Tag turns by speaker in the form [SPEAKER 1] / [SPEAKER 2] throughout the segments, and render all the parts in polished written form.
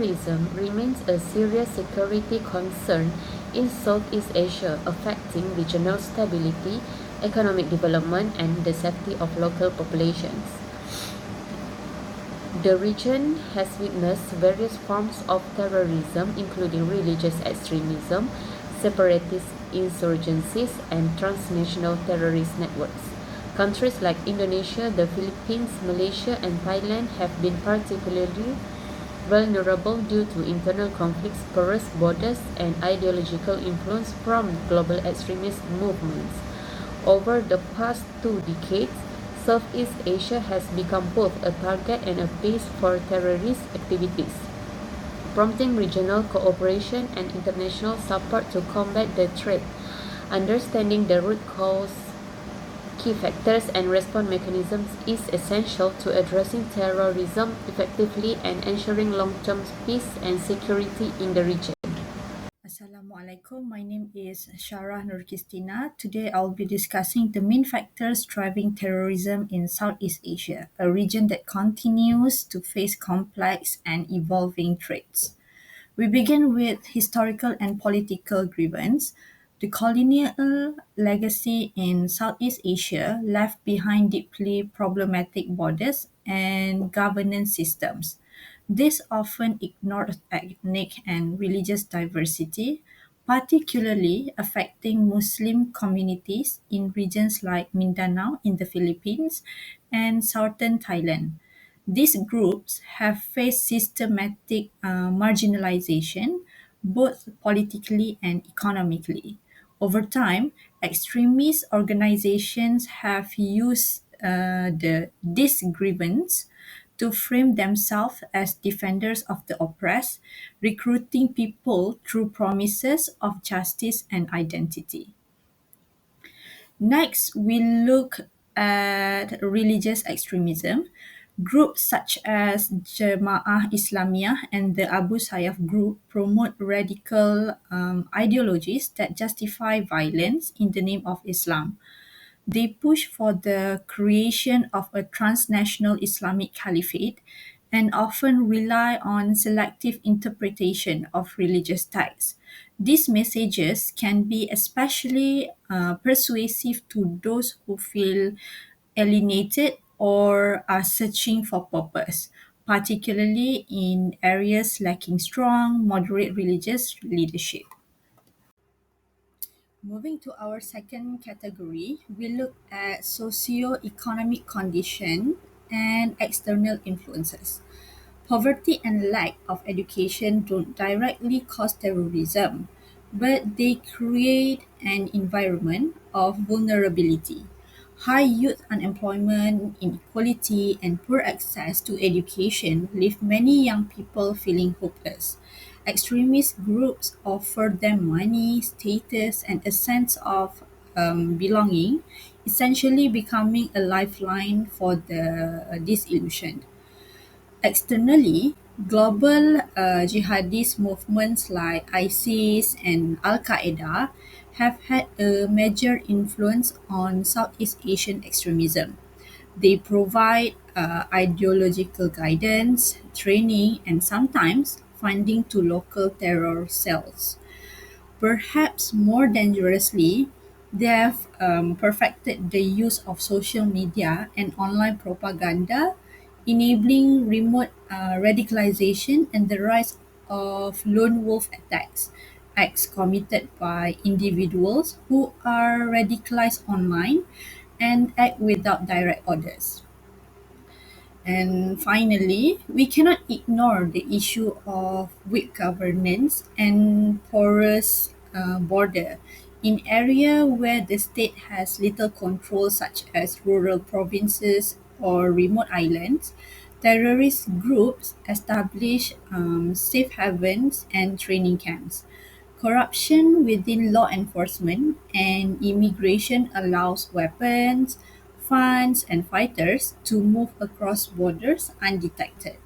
[SPEAKER 1] terrorism remains a serious security concern in Southeast Asia, affecting regional stability, economic development, and the safety of local populations. The region has witnessed various forms of terrorism, including religious extremism, separatist insurgencies, and transnational terrorist networks. Countries like Indonesia, the Philippines, Malaysia, and Thailand have been particularly vulnerable due to internal conflicts, porous borders, and ideological influence from global extremist movements. Over the past 2 decades, Southeast Asia has become both a target and a base for terrorist activities, prompting regional cooperation and international support to combat the threat. Understanding the root cause, key factors, and response mechanisms is essential to addressing terrorism effectively and ensuring long-term peace and security in the region.
[SPEAKER 2] Assalamualaikum. My name is Sharah Nur Kristina. Today I'll be discussing the main factors driving terrorism in Southeast Asia, a region that continues to face complex and evolving threats. We begin with historical and political grievance. The colonial legacy in Southeast Asia left behind deeply problematic borders and governance systems. This often ignored ethnic and religious diversity, particularly affecting Muslim communities in regions like Mindanao in the Philippines and southern Thailand. These groups have faced systematic marginalization, both politically and economically. Over time, extremist organizations have used this grievance to frame themselves as defenders of the oppressed, recruiting people through promises of justice and identity. Next, we look at religious extremism. Groups such as Jemaah Islamiyah and the Abu Sayyaf group promote radical ideologies that justify violence in the name of Islam. They push for the creation of a transnational Islamic caliphate and often rely on selective interpretation of religious texts. These messages can be especially persuasive to those who feel alienated or are searching for purpose, particularly in areas lacking strong, moderate religious leadership. Moving to our second category, we look at socio-economic condition and external influences. Poverty and lack of education don't directly cause terrorism, but they create an environment of vulnerability. High youth unemployment, inequality, and poor access to education leave many young people feeling hopeless. Extremist groups offer them money, status, and a sense of belonging, essentially becoming a lifeline for the disillusioned. Externally, global jihadist movements like ISIS and Al Qaeda have had a major influence on Southeast Asian extremism. They provide ideological guidance, training, and sometimes funding to local terror cells. Perhaps more dangerously, they have perfected the use of social media and online propaganda, enabling remote radicalization and the rise of lone wolf attacks, acts committed by individuals who are radicalized online and act without direct orders. And finally, we cannot ignore the issue of weak governance and porous border. In area where the state has little control, such as rural provinces or remote islands, terrorist groups establish safe havens and training camps. Corruption within law enforcement and immigration allows weapons, funds, and fighters to move across borders undetected.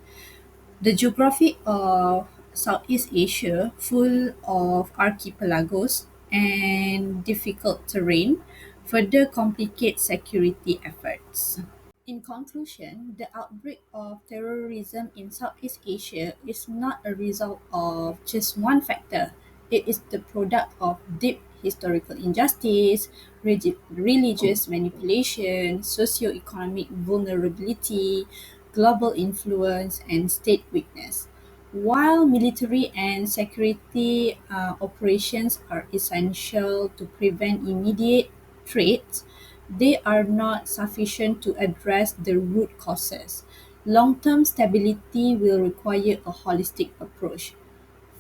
[SPEAKER 2] The geography of Southeast Asia, full of archipelagos and difficult terrain, further complicates security efforts. In conclusion, the outbreak of terrorism in Southeast Asia is not a result of just one factor. It is the product of deep historical injustice, religious manipulation, socio-economic vulnerability, global influence, and state weakness. While military and security operations are essential to prevent immediate threats, they are not sufficient to address the root causes. Long-term stability will require a holistic approach.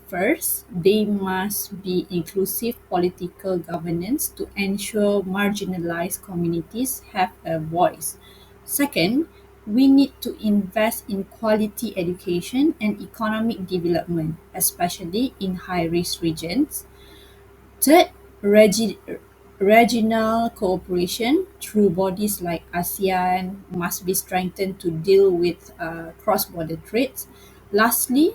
[SPEAKER 2] First, there must be inclusive political governance to ensure marginalized communities have a voice. Second, we need to invest in quality education and economic development, especially in high-risk regions. Third, regional cooperation through bodies like ASEAN must be strengthened to deal with cross-border threats. Lastly,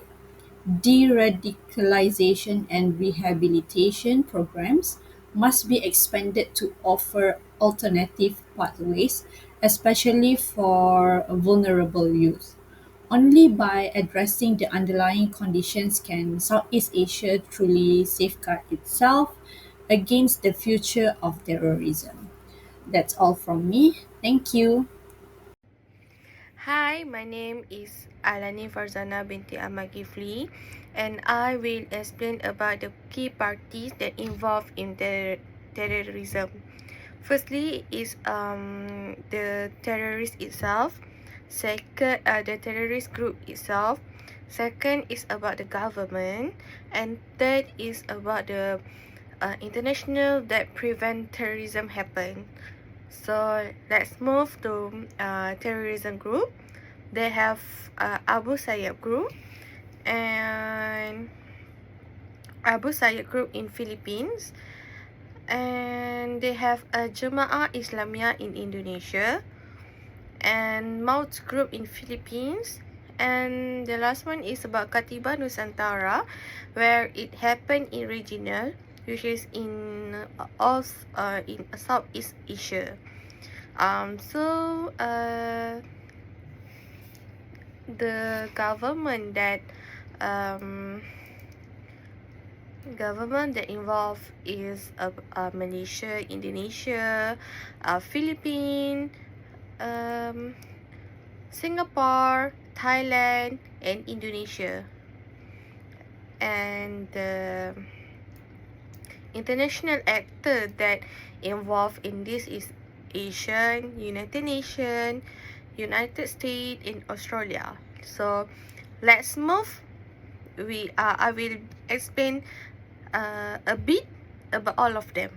[SPEAKER 2] de-radicalization and rehabilitation programs must be expanded to offer alternative pathways, especially for vulnerable youth. Only by addressing the underlying conditions can Southeast Asia truly safeguard itself against the future of terrorism. That's all from me. Thank you.
[SPEAKER 3] Hi, my name is Alani Farzana binti Ahmad Gifli, and I will explain about the key parties that involved in terrorism. Firstly is the terrorist itself. Second, the terrorist group itself. Second is about the government, and third is about the international that prevent terrorism happen. So let's move to terrorism group. They have Abu Sayyaf group and Abu Sayyaf group in Philippines, and they have a Jemaah Islamiyah in Indonesia and Maut group in Philippines. And the last one is about Katiba Nusantara, where it happened in regional, which is in in Southeast Asia. So the um, government that involved is Malaysia, Indonesia, Philippines, um, Singapore, Thailand, and Indonesia. And the international actor that involved in this is Asian, United Nations, United States, and Australia. So let's move. I will explain a bit about all of them.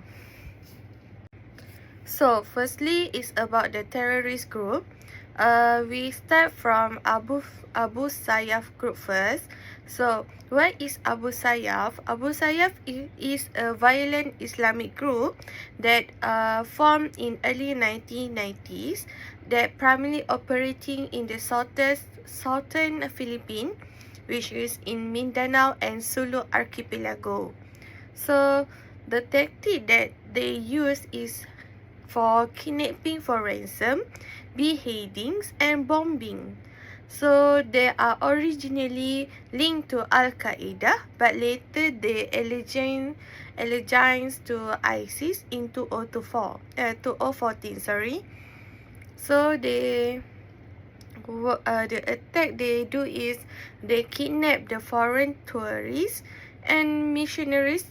[SPEAKER 3] So firstly is about the terrorist group. We start from Abu Sayyaf group first. So what is Abu Sayyaf? Abu Sayyaf is a violent Islamic group that formed in early 1990s that primarily operating in the southern Philippines, which is in Mindanao and Sulu archipelago. So the tactic that they use is for kidnapping for ransom, beheadings, and bombing. So they are originally linked to Al-Qaeda, but later they alleged to ISIS in 2014. Sorry. So the attack they do is they kidnap the foreign tourists and missionaries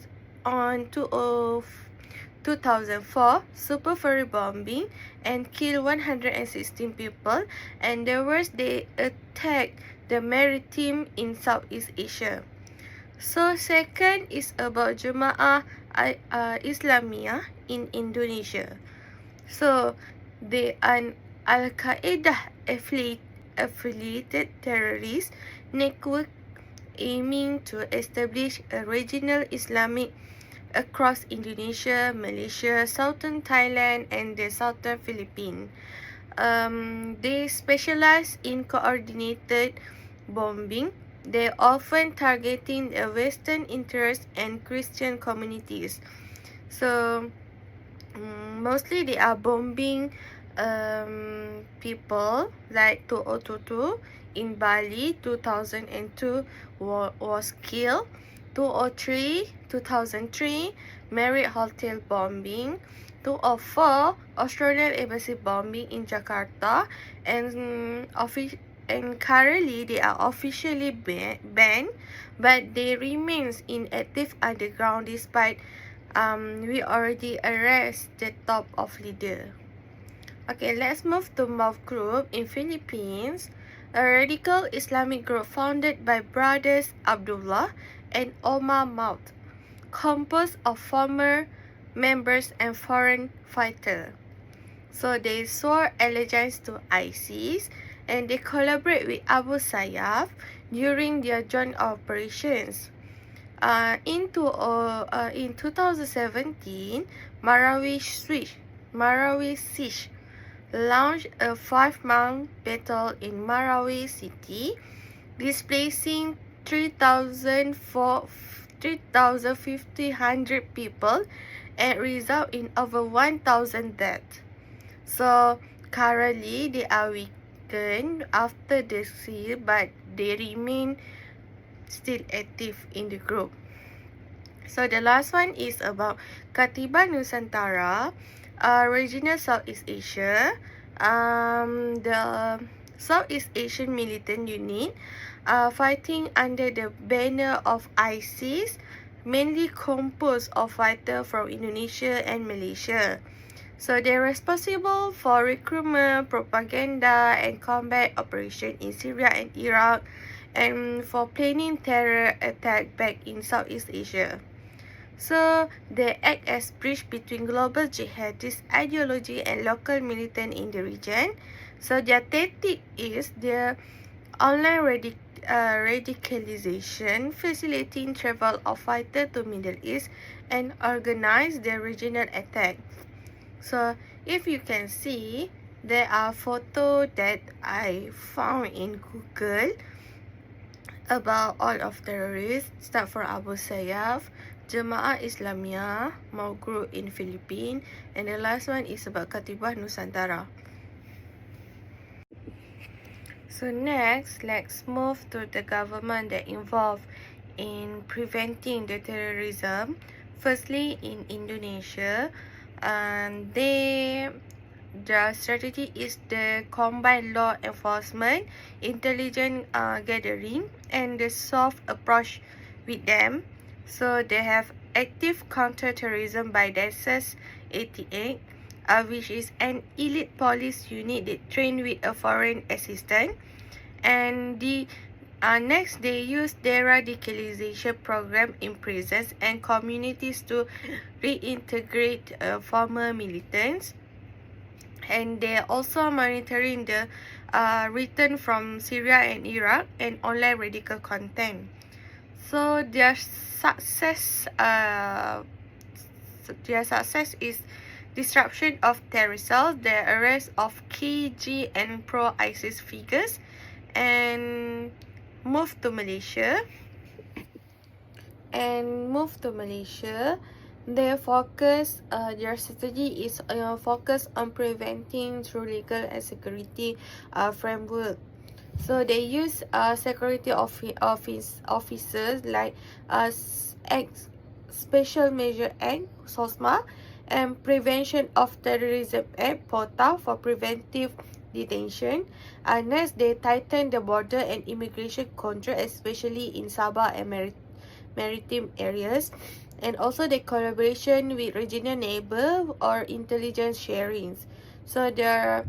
[SPEAKER 3] on 2004 super ferry bombing and kill 116 people, and the worst they attacked the maritime in Southeast Asia. So second is about Jemaah Islamiyah in Indonesia. So they are Al-Qaeda affiliated terrorist network aiming to establish a regional Islamic across Indonesia, Malaysia, southern Thailand, and the southern Philippines. They specialize in coordinated bombing. They often targeting the Western interests and Christian communities. So mostly they are bombing people like 2022 in Bali 2002 was killed. 203 2003 Marriott Hotel bombing. 204 Australian Embassy bombing in Jakarta, and currently they are officially banned, but they remains inactive underground despite we already arrest the top of leader. Okay, let's move to Mauf group in Philippines, a radical Islamic group founded by brothers Abdullah and Omar Maut, composed of former members and foreign fighters. So they swore allegiance to ISIS and they collaborate with Abu Sayyaf during their joint operations. In 2017, Marawi Siege launched a 5-month battle in Marawi city, displacing 3,500 people and result in over 1,000 deaths. So currently they are weakened after the siege, but they remain still active in the group. So the last one is about Katiba Nusantara, regional Southeast Asia. The Southeast Asian militant unit fighting under the banner of ISIS, mainly composed of fighters from Indonesia and Malaysia. So they're responsible for recruitment, propaganda, and combat operation in Syria and Iraq, and for planning terror attack back in Southeast Asia. So they act as bridge between global jihadist ideology and local militant in the region. So their tactic is their online radicalization, facilitating travel of fighters to Middle East, and organize their regional attack. So if you can see, there are photos that I found in Google about all of terrorists. Start from Abu Sayyaf, Jemaah Islamiyah, Mauf group in Philippines, and the last one is about Katibah Nusantara. So next, let's move to the government that involved in preventing the terrorism. Firstly, in Indonesia, and their strategy is the combined law enforcement, intelligence gathering, and the soft approach with them. So they have active counterterrorism by Densus 88, which is an elite police unit that trained with a foreign assistant. And next, they use their radicalization program in prisons and communities to reintegrate former militants. And they are also monitoring the return from Syria and Iraq and online radical content. So their success is disruption of terror cells, the arrest of key G and pro-ISIS figures, and move to Malaysia. Their focus, their strategy is focused on preventing through legal and security framework. So they use security officers like Special Measure Act (SOSMA) and Prevention of Terrorism Act (POTA) for preventive detention. Next, they tighten the border and immigration control, especially in Sabah and maritime areas. And also the collaboration with regional neighbor or intelligence sharings. So the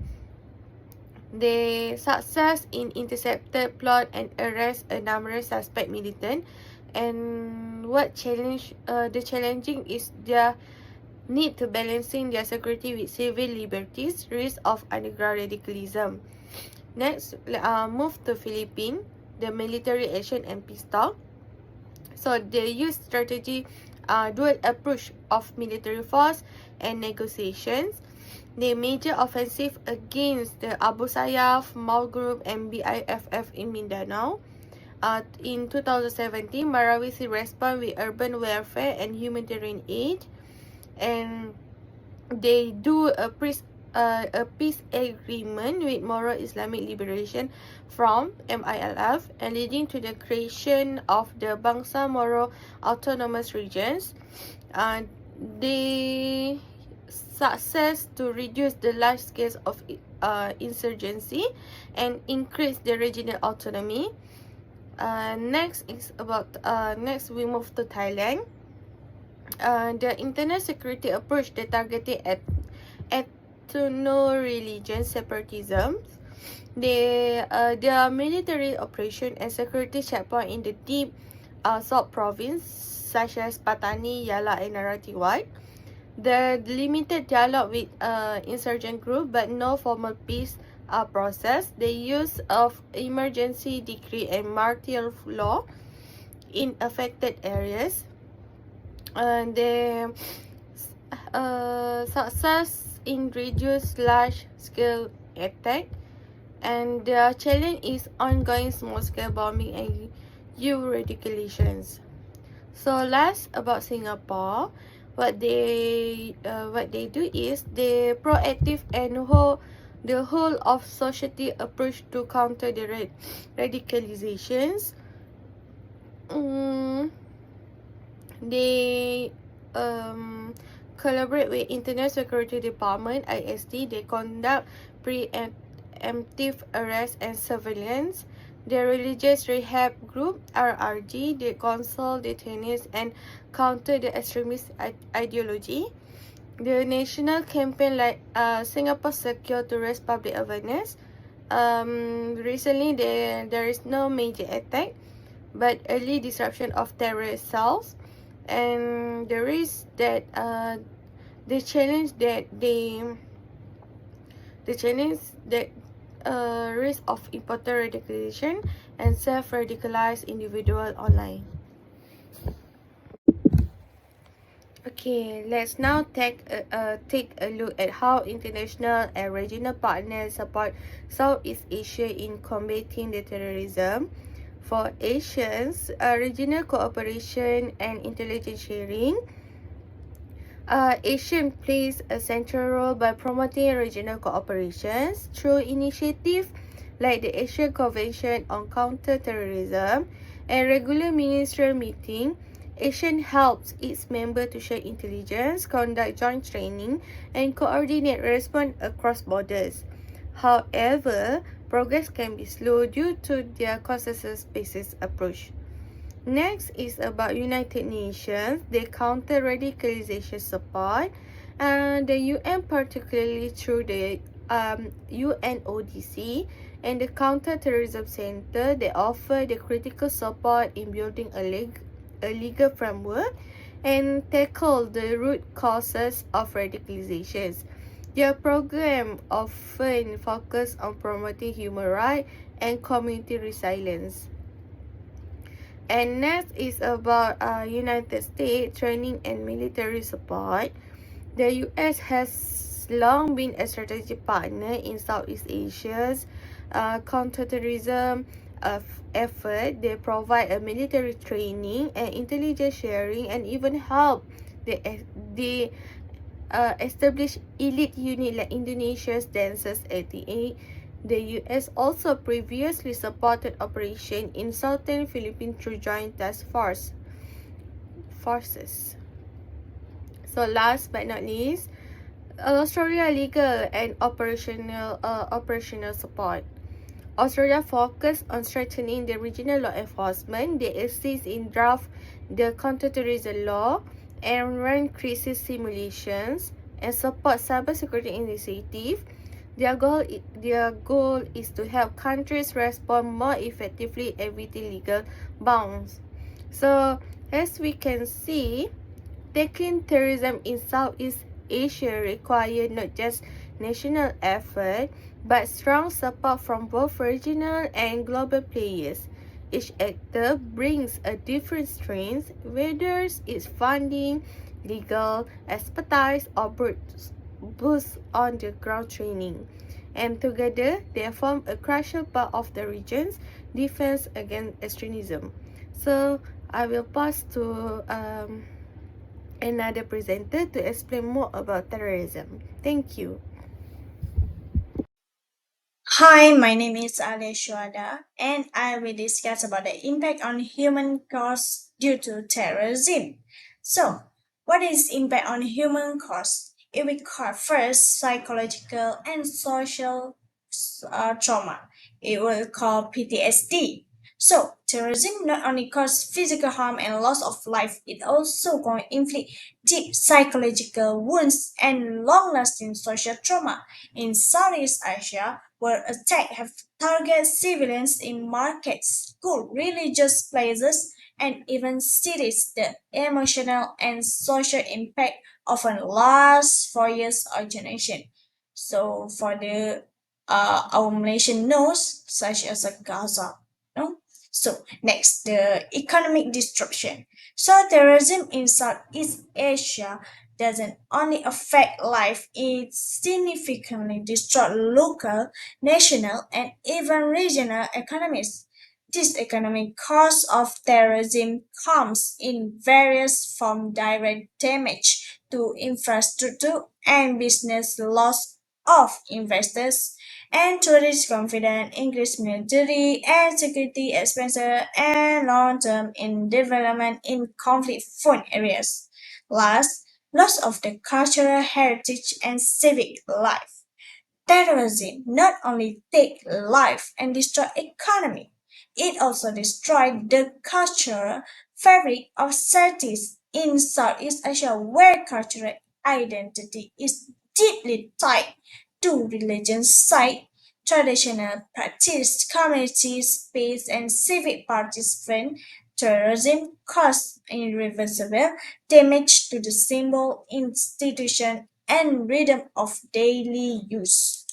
[SPEAKER 3] success in intercepted plot and arrest a number of suspect militant. And the challenging is their need to balancing their security with civil liberties, risk of underground radicalism. Next, move to Philippines, the military action and peace talk. So they use strategy, dual approach of military force and negotiations. The major offensive against the Abu Sayyaf, Mauf group, and BIFF in Mindanao. In 2017, Marawi responded with urban welfare and humanitarian aid, and they do a a peace agreement with Moral Islamic Liberation Front (MILF) and leading to the creation of the Bangsa Moro Autonomous Regions. They success to reduce the large scales of insurgency and increase the regional autonomy. Next we move to Thailand. The internal security approach that targeted at ethno-religion separatism. Their military operation and security checkpoint in the deep South province, such as Patani, Yala, and Narathiwat. The limited dialogue with insurgent group, but no formal peace process. The use of emergency decree and martial law in affected areas. The success in reduced large-scale attack, and the challenge is ongoing small-scale bombing and youth radicalizations. So last, about Singapore, what they do is they proactive and the whole of society approach to counter the radicalizations. They collaborate with Internal Security Department (ISD). They conduct preemptive arrest and surveillance. The Religious Rehab Group (RRG), they console detainees and counter the extremist ideology. The national campaign like Singapore Secure to raise public awareness. Recently there is no major attack, but early disruption of terrorist cells, and there is that the challenge that risk of important radicalization and self-radicalized individual online. Okay, let's now take a look at how international and regional partners support Southeast Asia in combating the terrorism. For Asians, regional cooperation and intelligence sharing. ASEAN plays a central role by promoting regional cooperations through initiatives like the Asian Convention on Counterterrorism and regular ministerial meetings. ASEAN helps its members to share intelligence, conduct joint training, and coordinate response across borders. However, progress can be slow due to their consensus-based approach. Next is about United Nations. They counter radicalization support, and the UN, particularly through the UNODC and the Counterterrorism Center, they offer the critical support in building a legal framework and tackle the root causes of radicalizations. Their program often focus on promoting human rights and community resilience. And next is about United States training and military support. The US has long been a strategic partner in Southeast Asia's counterterrorism effort. They provide a military training and intelligence sharing, and even help the establish elite unit like Indonesia's Densus 88. The US also previously supported operations in southern Philippines through Joint Task Forces. So last but not least, Australia legal and operational support. Australia focused on strengthening the regional law enforcement. They assist in draft the counterterrorism law and run crisis simulations and support cybersecurity initiatives. Their goal is to help countries respond more effectively and within legal bounds. So, as we can see, tackling terrorism in Southeast Asia requires not just national effort, but strong support from both regional and global players. Each actor brings a different strength, whether it's funding, legal expertise, or boost on the ground training, and together they form a crucial part of the region's defense against extremism. So I will pass to another presenter to explain more about terrorism. Thank you.
[SPEAKER 4] Hi, my name is Aleshwada, and I will discuss about the impact on human costs due to terrorism. So, what is impact on human costs? It will cover first psychological and social trauma. It will call PTSD. So, terrorism not only causes physical harm and loss of life, it also can inflict deep psychological wounds and long-lasting social trauma. In Southeast Asia, where attacks have targeted civilians in markets, schools, religious places, and even cities, the emotional and social impact often lasts for years or generations. So, for the our nation knows, such as a Gaza, no? So, next, the economic disruption. So, terrorism in Southeast Asia doesn't only affect life, it significantly destroys local, national, and even regional economies. This economic cost of terrorism comes in various from direct damage to infrastructure and business loss of investors and tourist confidence, increased military and security expenses, and long-term in development in conflict-prone areas. Last, loss of the cultural heritage and civic life. Terrorism not only take life and destroy economy, it also destroyed the cultural fabric of cities in Southeast Asia where cultural identity is deeply tied to religion site, traditional practice, community space, and civic participation. Terrorism caused irreversible damage to the symbol, institution, and rhythm of daily use.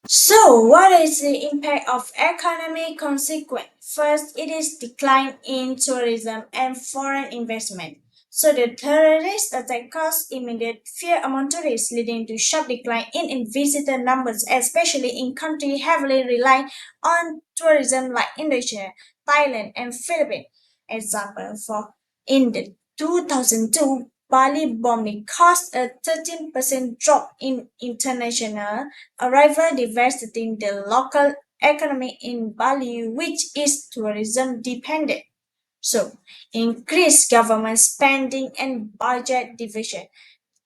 [SPEAKER 4] So, what is the impact of economic consequence? First, it is decline in tourism and foreign investment. So, the terrorist attack caused immediate fear among tourists, leading to sharp decline in visitor numbers, especially in countries heavily relying on tourism like Indonesia, Thailand, and Philippines. Example for in the 2002 Bali bombing caused a 13% drop in international arrival devastating the local economy in Bali, which is tourism dependent. So, increased government spending and budget division.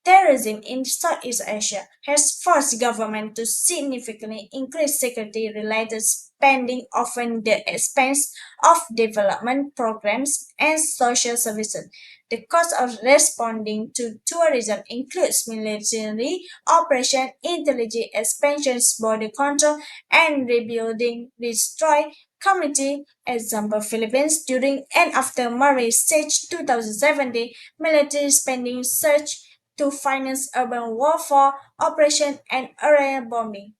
[SPEAKER 4] Terrorism in Southeast Asia has forced government to significantly increase security-related spending, often at the expense of development programs and social services. The cost of responding to tourism includes military operation, intelligence expansions, border control, and rebuilding destroyed community. Example: Philippines during and after Murray Siege 2017, military spending surged to finance urban warfare operation and area bombing.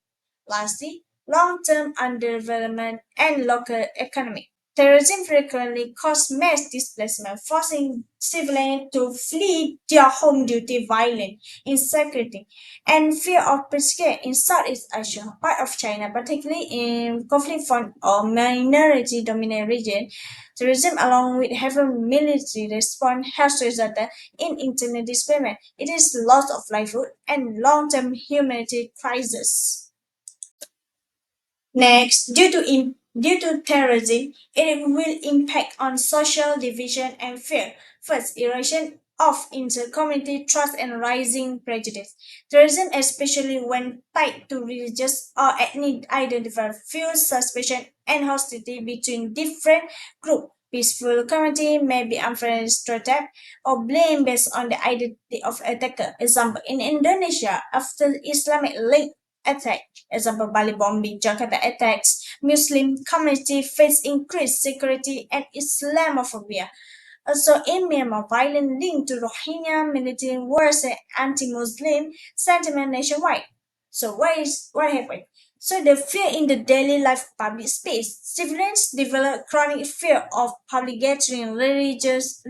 [SPEAKER 4] Lastly, long-term underdevelopment and local economy. Terrorism frequently causes mass displacement, forcing civilians to flee their home due to violence, insecurity, and fear of persecution in Southeast Asia, part of China, particularly in conflict-prone or minority-dominated regions. Terrorism, along with heavy military response, has resulted in internal displacement. It is loss of livelihood and long-term humanitarian crisis. Next, due to terrorism, it will impact on social division and fear. First, erosion of inter-community trust and rising prejudice. Terrorism, especially when tied to religious or ethnic identity, fuels suspicion and hostility between different groups. Peaceful community may be unfairly stereotyped or blamed based on the identity of attacker. Example, in Indonesia, after Islamic link attack, example Bali bombing, Jakarta attacks, Muslim community face increased security and Islamophobia. Also in Myanmar, violent linked to Rohingya military wars and anti-Muslim sentiment nationwide. So what happened? So the fear in the daily life public space. Civilians develop chronic fear of public gathering, religious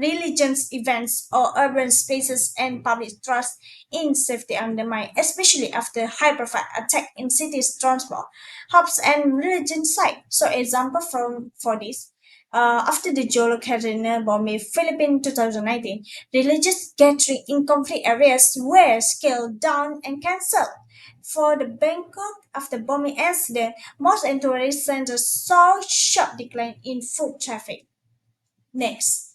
[SPEAKER 4] events, or urban spaces, and public trust in safety undermined, especially after high-profile attack in cities transport, hubs, and religion sites. So example for this. After the Jolo Carolina bombing Philippines 2019, religious gatherings in conflict areas were scaled down and cancelled. For the Bangkok, after bombing incident, most and tourist centers saw sharp decline in foot traffic. Next.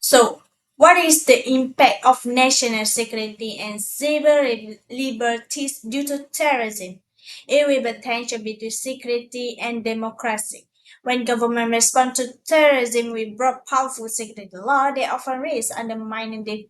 [SPEAKER 4] So, what is the impact of national security and civil liberties due to terrorism? It will be tension between security and democracy. When government respond to terrorism with broad, powerful security law, they often risk undermining the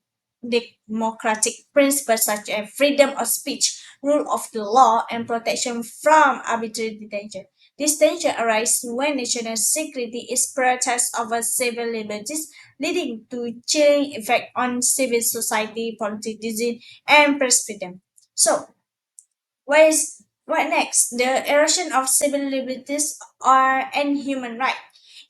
[SPEAKER 4] democratic principles such as freedom of speech, rule of the law, and protection from arbitrary detention. This danger arises when national security is prioritized over civil liberties, leading to chilling effect on civil society, political decision, and press freedom. So, what next? The erosion of civil liberties are and human rights.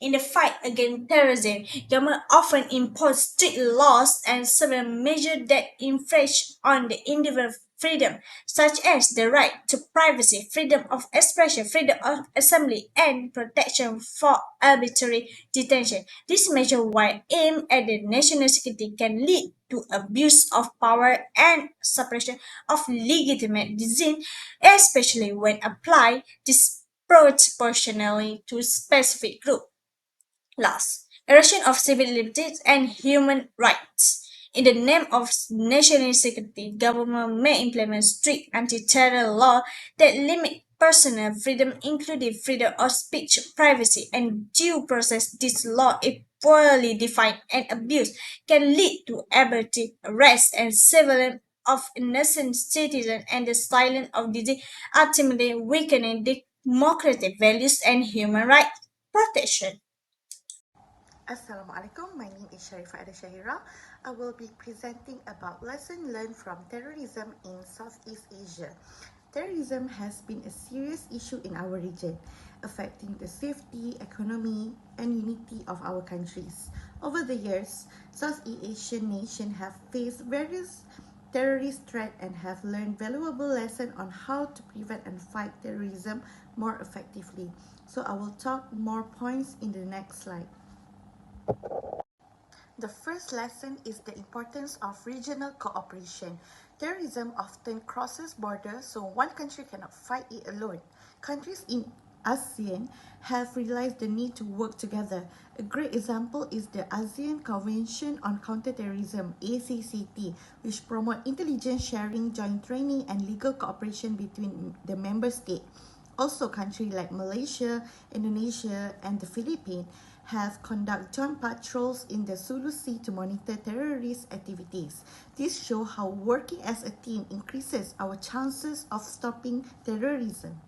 [SPEAKER 4] In the fight against terrorism, government often impose strict laws and several measures that infringe on the individual freedom, such as the right to privacy, freedom of expression, freedom of assembly, and protection for arbitrary detention. This measure, while aimed at the national security, can lead to abuse of power and suppression of legitimate decision, especially when applied disproportionately to specific groups. Last, erosion of civil liberties and human rights. In the name of national security, government may implement strict anti-terror law that limit personal freedom, including freedom of speech, privacy, and due process. This law, if poorly defined and abused, can lead to arbitrary arrest and surveillance of innocent citizens and the silence of disease, ultimately weakening democratic values and human rights protection.
[SPEAKER 5] Assalamualaikum, my name is Sharifah Ada Shahira. I will be presenting about lesson learned from terrorism in Southeast Asia. Terrorism has been a serious issue in our region, affecting the safety, economy, and unity of our countries. Over the years, Southeast Asian nations have faced various terrorist threats and have learned valuable lessons on how to prevent and fight terrorism more effectively. So I will talk more points in the next slide. The first lesson is the importance of regional cooperation. Terrorism often crosses borders, so one country cannot fight it alone. Countries in ASEAN have realized the need to work together. A great example is the ASEAN Convention on Counterterrorism (ACCT), which promote intelligence sharing, joint training, and legal cooperation between the member states. Also, countries like Malaysia, Indonesia, and the Philippines have conducted joint patrols in the Sulu Sea to monitor terrorist activities. This shows how working as a team increases our chances of stopping terrorism.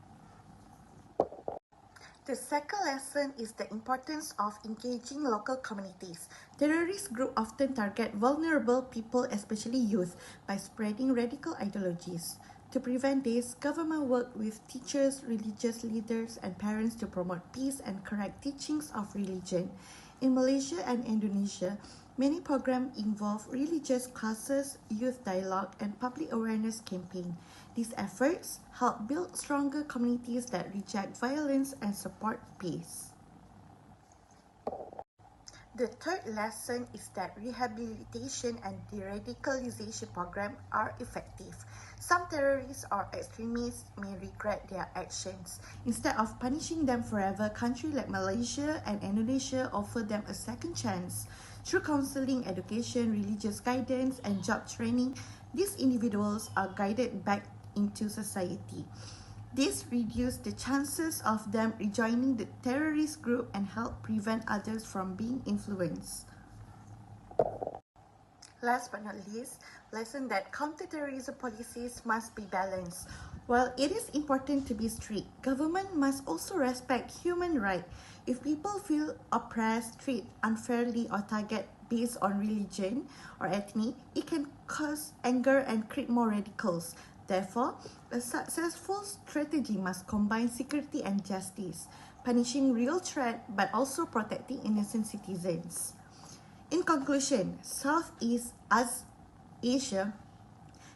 [SPEAKER 5] The second lesson is the importance of engaging local communities. Terrorist groups often target vulnerable people, especially youth, by spreading radical ideologies. To prevent this, government work with teachers, religious leaders, and parents to promote peace and correct teachings of religion. In Malaysia and Indonesia, many programs involve religious classes, youth dialogue, and public awareness campaign. These efforts help build stronger communities that reject violence and support peace. The third lesson is that rehabilitation and de-radicalization programs are effective. Some terrorists or extremists may regret their actions. Instead of punishing them forever, countries like Malaysia and Indonesia offer them a second chance. Through counseling, education, religious guidance, and job training, these individuals are guided back into society. This reduces the chances of them rejoining the terrorist group and help prevent others from being influenced. Last but not least, lesson that counterterrorism policies must be balanced. While it is important to be strict, government must also respect human rights. If people feel oppressed, treated unfairly, or targeted based on religion or ethnic, it can cause anger and create more radicals. Therefore, a successful strategy must combine security and justice, punishing real threat but also protecting innocent citizens. In conclusion, Southeast Asia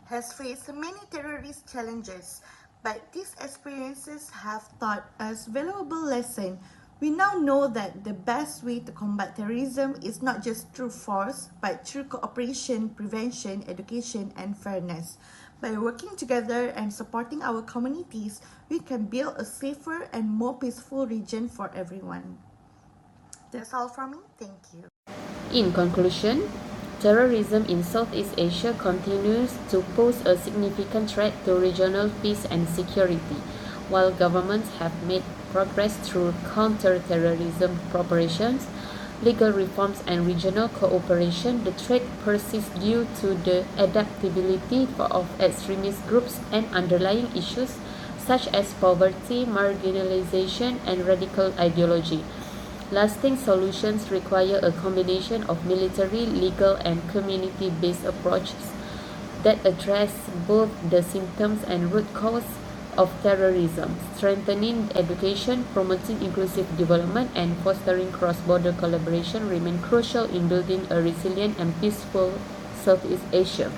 [SPEAKER 5] has faced many terrorist challenges, But these experiences have taught us valuable lessons. We now know that the best way to combat terrorism is not just through force, but through cooperation, prevention, education, and fairness. By working together and supporting our communities, we can build a safer and more peaceful region for everyone. That's all from me. Thank you.
[SPEAKER 1] In conclusion, terrorism in Southeast Asia continues to pose a significant threat to regional peace and security. While governments have made progress through counterterrorism operations, legal reforms, and regional cooperation, the threat persists due to the adaptability of extremist groups and underlying issues such as poverty, marginalization, and radical ideology. Lasting solutions require a combination of military, legal, and community-based approaches that address both the symptoms and root cause of terrorism. Strengthening education, promoting inclusive development, and fostering cross-border collaboration remain crucial in building a resilient and peaceful Southeast Asia.